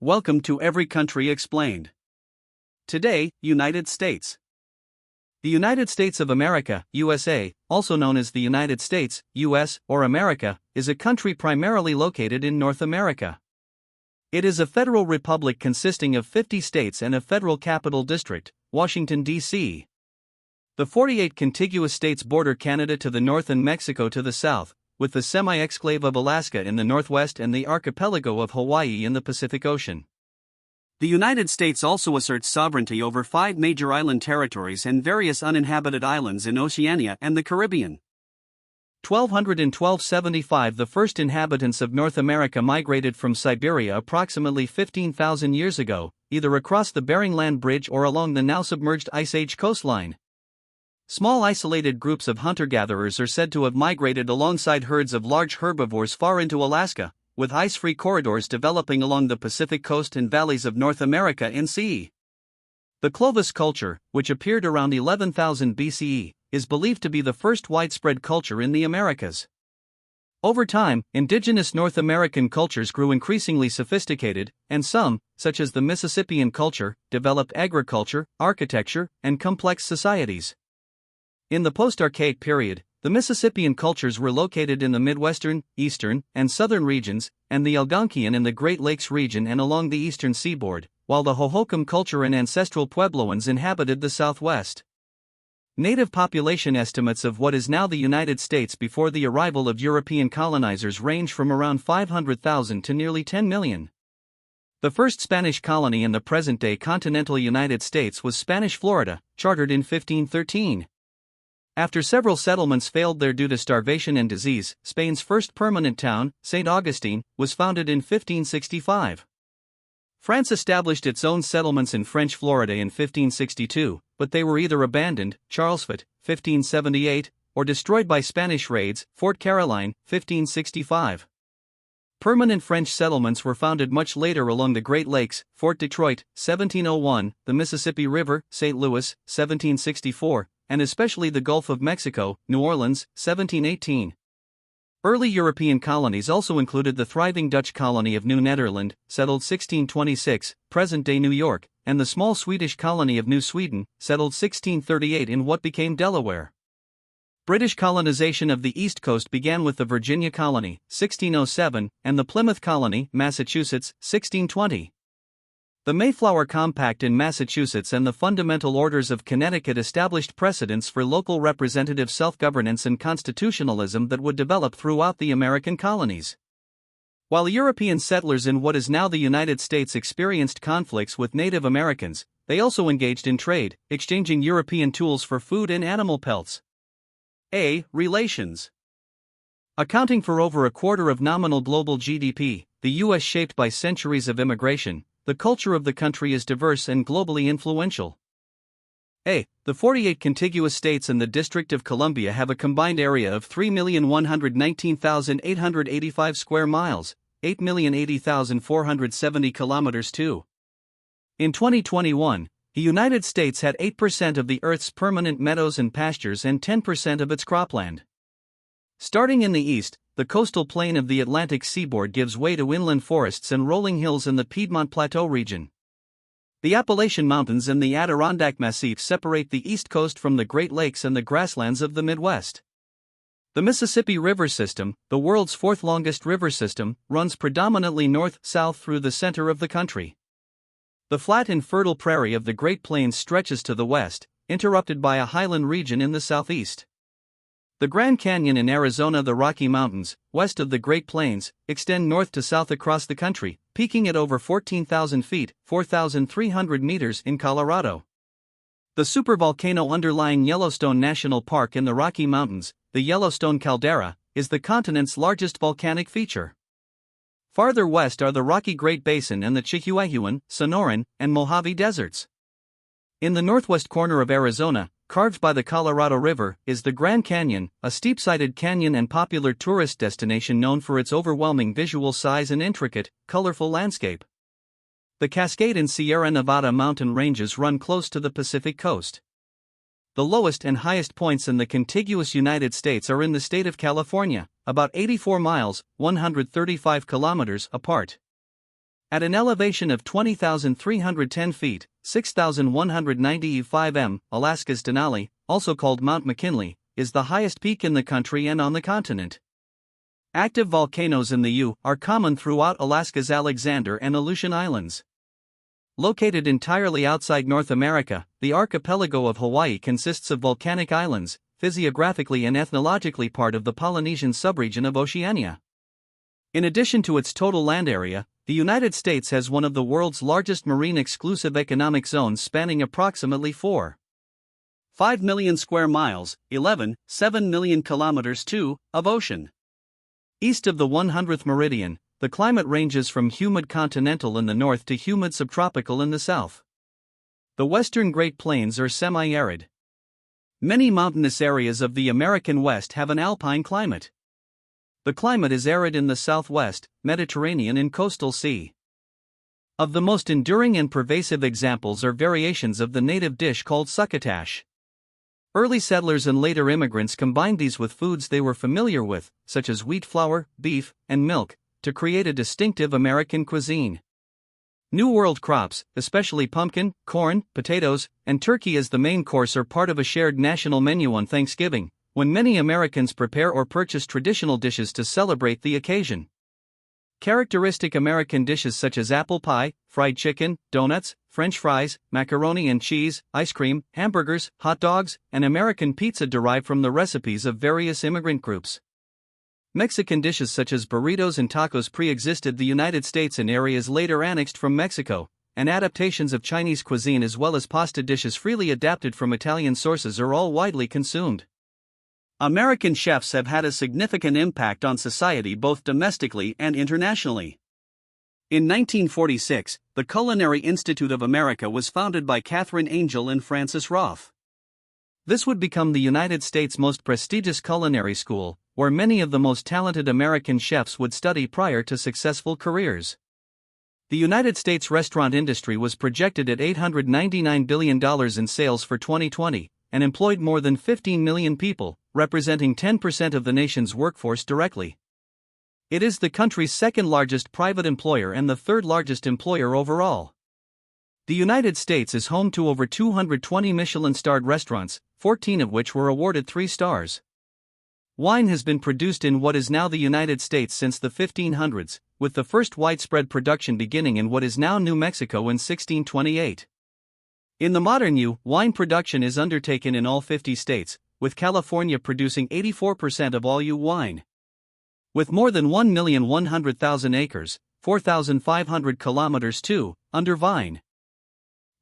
Welcome to Every Country Explained. Today, United States. The United States of America, USA, also known as the United States, US, or America, is a country primarily located in North America. It is a federal republic consisting of 50 states and a federal capital district, Washington, D.C. The 48 contiguous states border Canada to the north and Mexico to the south, with the semi-exclave of Alaska in the northwest and the archipelago of Hawaii in the Pacific Ocean. The United States also asserts sovereignty over 5 major island territories and various uninhabited islands in Oceania and the Caribbean. 1200 and 1275 The first inhabitants of North America migrated from Siberia approximately 15,000 years ago, either across the Bering Land Bridge or along the now submerged Ice Age coastline. Small isolated groups of hunter-gatherers are said to have migrated alongside herds of large herbivores far into Alaska, with ice-free corridors developing along the Pacific coast and valleys of North America and CE. The Clovis culture, which appeared around 11,000 BCE, is believed to be the first widespread culture in the Americas. Over time, indigenous North American cultures grew increasingly sophisticated, and some, such as the Mississippian culture, developed agriculture, architecture, and complex societies. In the post-Archaic period, the Mississippian cultures were located in the Midwestern, Eastern, and Southern regions, and the Algonquian in the Great Lakes region and along the eastern seaboard, while the Hohokam culture and ancestral Puebloans inhabited the Southwest. Native population estimates of what is now the United States before the arrival of European colonizers range from around 500,000 to nearly 10 million. The first Spanish colony in the present-day continental United States was Spanish Florida, chartered in 1513. After several settlements failed there due to starvation and disease, Spain's first permanent town, St. Augustine, was founded in 1565. France established its own settlements in French Florida in 1562, but they were either abandoned, Charlesfort, 1578, or destroyed by Spanish raids, Fort Caroline, 1565. Permanent French settlements were founded much later along the Great Lakes, Fort Detroit, 1701, the Mississippi River, St. Louis, 1764, and especially the Gulf of Mexico, New Orleans, 1718. Early European colonies also included the thriving Dutch colony of New Netherland, settled 1626, present-day New York, and the small Swedish colony of New Sweden, settled 1638 in what became Delaware. British colonization of the East Coast began with the Virginia colony, 1607, and the Plymouth colony, Massachusetts, 1620. The Mayflower Compact in Massachusetts and the Fundamental Orders of Connecticut established precedents for local representative self-governance and constitutionalism that would develop throughout the American colonies. While European settlers in what is now the United States experienced conflicts with Native Americans, they also engaged in trade, exchanging European tools for food and animal pelts. Relations. Accounting for over a quarter of nominal global GDP, the U.S. shaped by centuries of immigration, the culture of the country is diverse and globally influential. The 48 contiguous states and the District of Columbia have a combined area of 3,119,885 square miles, 8,080,470 kilometers 2. In 2021, the United States had 8% of the Earth's permanent meadows and pastures and 10% of its cropland. Starting in the east, the coastal plain of the Atlantic seaboard gives way to inland forests and rolling hills in the Piedmont Plateau region. The Appalachian Mountains and the Adirondack Massif separate the East Coast from the Great Lakes and the grasslands of the Midwest. The Mississippi River System, the world's fourth longest river system, runs predominantly north-south through the center of the country. The flat and fertile prairie of the Great Plains stretches to the west, interrupted by a highland region in the southeast. The Grand Canyon in Arizona, the Rocky Mountains, west of the Great Plains, extend north to south across the country, peaking at over 14,000 feet, 4,300 meters in Colorado. The supervolcano underlying Yellowstone National Park in the Rocky Mountains, the Yellowstone Caldera, is the continent's largest volcanic feature. Farther west are the Rocky Great Basin and the Chihuahuan, Sonoran, and Mojave deserts. In the northwest corner of Arizona, carved by the Colorado River, is the Grand Canyon, a steep-sided canyon and popular tourist destination known for its overwhelming visual size and intricate, colorful landscape. The Cascade and Sierra Nevada mountain ranges run close to the Pacific coast. The lowest and highest points in the contiguous United States are in the state of California, about 84 miles, 135 kilometers apart. At an elevation of 20,310 feet, 6,195 m, Alaska's Denali, also called Mount McKinley, is the highest peak in the country and on the continent. Active volcanoes in the U are common throughout Alaska's Alexander and Aleutian Islands. Located entirely outside North America, the archipelago of Hawaii consists of volcanic islands, physiographically and ethnologically part of the Polynesian subregion of Oceania. In addition to its total land area, the United States has one of the world's largest marine exclusive economic zones spanning approximately 4.5 million square miles, 11.7 million kilometers of ocean. East of the 100th meridian, the climate ranges from humid continental in the north to humid subtropical in the south. The western Great Plains are semi-arid. Many mountainous areas of the American West have an alpine climate. The climate is arid in the southwest, Mediterranean and coastal sea. Of the most enduring and pervasive examples are variations of the native dish called succotash. Early settlers and later immigrants combined these with foods they were familiar with, such as wheat flour, beef, and milk, to create a distinctive American cuisine. New World crops, especially pumpkin, corn, potatoes, and turkey as the main course are part of a shared national menu on Thanksgiving, when many Americans prepare or purchase traditional dishes to celebrate the occasion. Characteristic American dishes such as apple pie, fried chicken, donuts, French fries, macaroni and cheese, ice cream, hamburgers, hot dogs, and American pizza derive from the recipes of various immigrant groups. Mexican dishes such as burritos and tacos pre-existed the United States in areas later annexed from Mexico, and adaptations of Chinese cuisine as well as pasta dishes freely adapted from Italian sources are all widely consumed. American chefs have had a significant impact on society both domestically and internationally. In 1946, the Culinary Institute of America was founded by Catherine Angel and Francis Roth. This would become the United States' most prestigious culinary school, where many of the most talented American chefs would study prior to successful careers. The United States restaurant industry was projected at $899 billion in sales for 2020, and employed more than 15 million people, representing 10% of the nation's workforce directly. It is the country's second-largest private employer and the third-largest employer overall. The United States is home to over 220 Michelin-starred restaurants, 14 of which were awarded 3 stars. Wine has been produced in what is now the United States since the 1500s, with the first widespread production beginning in what is now New Mexico in 1628. In the modern U, wine production is undertaken in all 50 states, with California producing 84% of all U wine. With more than 1,100,000 acres, 4,500 kilometers under vine.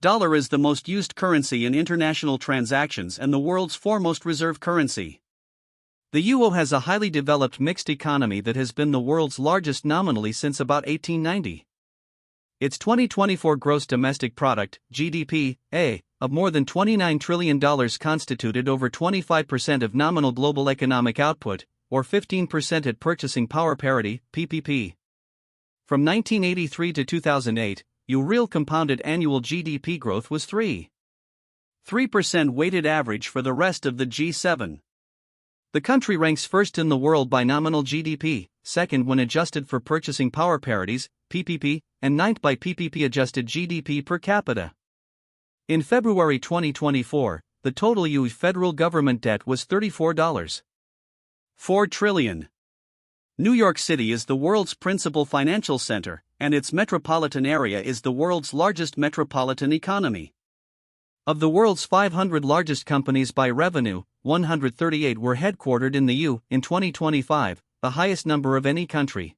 Dollar is the most used currency in international transactions and the world's foremost reserve currency. The UO has a highly developed mixed economy that has been the world's largest nominally since about 1890. Its 2024 gross domestic product, GDP, of more than $29 trillion constituted over 25% of nominal global economic output, or 15% at purchasing power parity, PPP. From 1983 to 2008, U real compounded annual GDP growth was 3% weighted average for the rest of the G7. The country ranks first in the world by nominal GDP, second when adjusted for purchasing power parities, PPP, and ninth by PPP adjusted GDP per capita. In February 2024, the total U federal government debt was $34.4 trillion. New York City is the world's principal financial center, and its metropolitan area is the world's largest metropolitan economy. Of the world's 500 largest companies by revenue, 138 were headquartered in the U in 2025, the highest number of any country.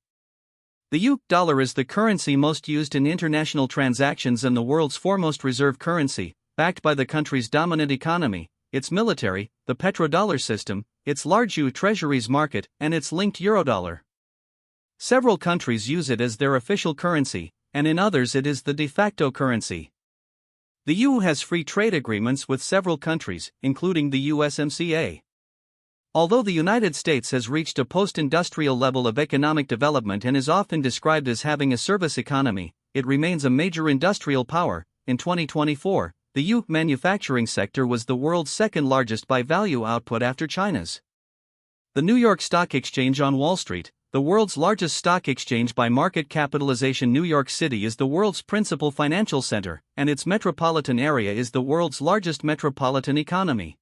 The U dollar is the currency most used in international transactions and the world's foremost reserve currency, backed by the country's dominant economy, its military, the petrodollar system, its large U treasuries market, and its linked eurodollar. Several countries use it as their official currency, and in others it is the de facto currency. The U has free trade agreements with several countries, including the USMCA. Although the United States has reached a post-industrial level of economic development and is often described as having a service economy, it remains a major industrial power. In 2024, the U manufacturing sector was the world's second largest by value output after China's. The New York Stock Exchange on Wall Street, the world's largest stock exchange by market capitalization. New York City is the world's principal financial center, and its metropolitan area is the world's largest metropolitan economy.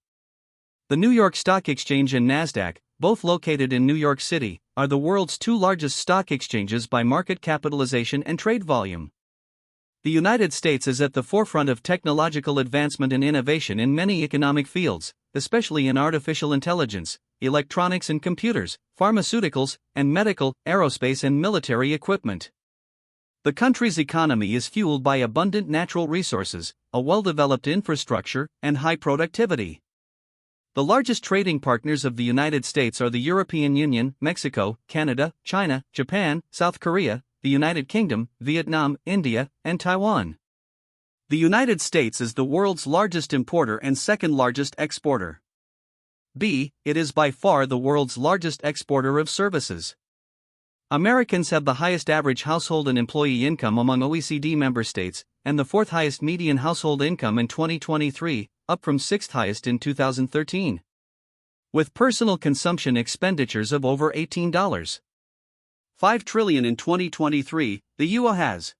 The New York Stock Exchange and Nasdaq, both located in New York City, are the world's two largest stock exchanges by market capitalization and trade volume. The United States is at the forefront of technological advancement and innovation in many economic fields, especially in artificial intelligence, electronics and computers, pharmaceuticals, and medical, aerospace and military equipment. The country's economy is fueled by abundant natural resources, a well-developed infrastructure, and high productivity. The largest trading partners of the United States are the European Union, Mexico, Canada, China, Japan, South Korea, the United Kingdom, Vietnam, India, and Taiwan. The United States is the world's largest importer and second largest exporter. B. It is by far the world's largest exporter of services. Americans have the highest average household and employee income among OECD member states, and the fourth highest median household income in 2023, up from sixth highest in 2013. With personal consumption expenditures of over $18.5 trillion in 2023, the U.S. has.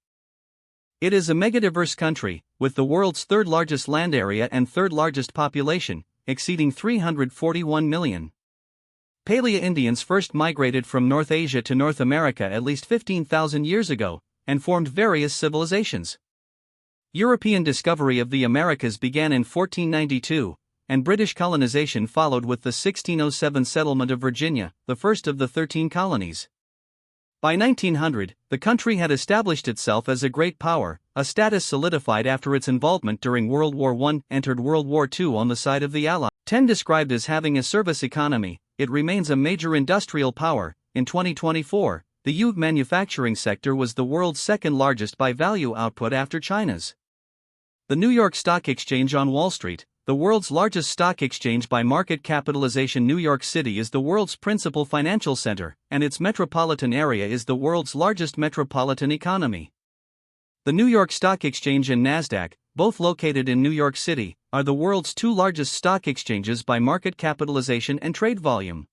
It is a megadiverse country, with the world's third largest land area and third largest population, exceeding 341 million. Paleo-Indians first migrated from North Asia to North America at least 15,000 years ago, and formed various civilizations. European discovery of the Americas began in 1492, and British colonization followed with the 1607 settlement of Virginia, the first of the 13 colonies. By 1900, the country had established itself as a great power, a status solidified after its involvement during World War I, entered World War II on the side of the Allies. 10 Described as having a service economy, it remains a major industrial power. In 2024, the U.S. manufacturing sector was the world's second largest by value output after China's. The New York Stock Exchange on Wall Street, the world's largest stock exchange by market capitalization. New York City is the world's principal financial center, and its metropolitan area is the world's largest metropolitan economy. The New York Stock Exchange and Nasdaq, both located in New York City, are the world's two largest stock exchanges by market capitalization and trade volume.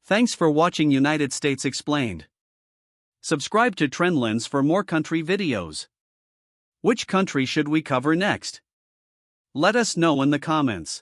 Thanks for watching United States Explained. Subscribe to TrendLens for more country videos. Which country should we cover next? Let us know in the comments.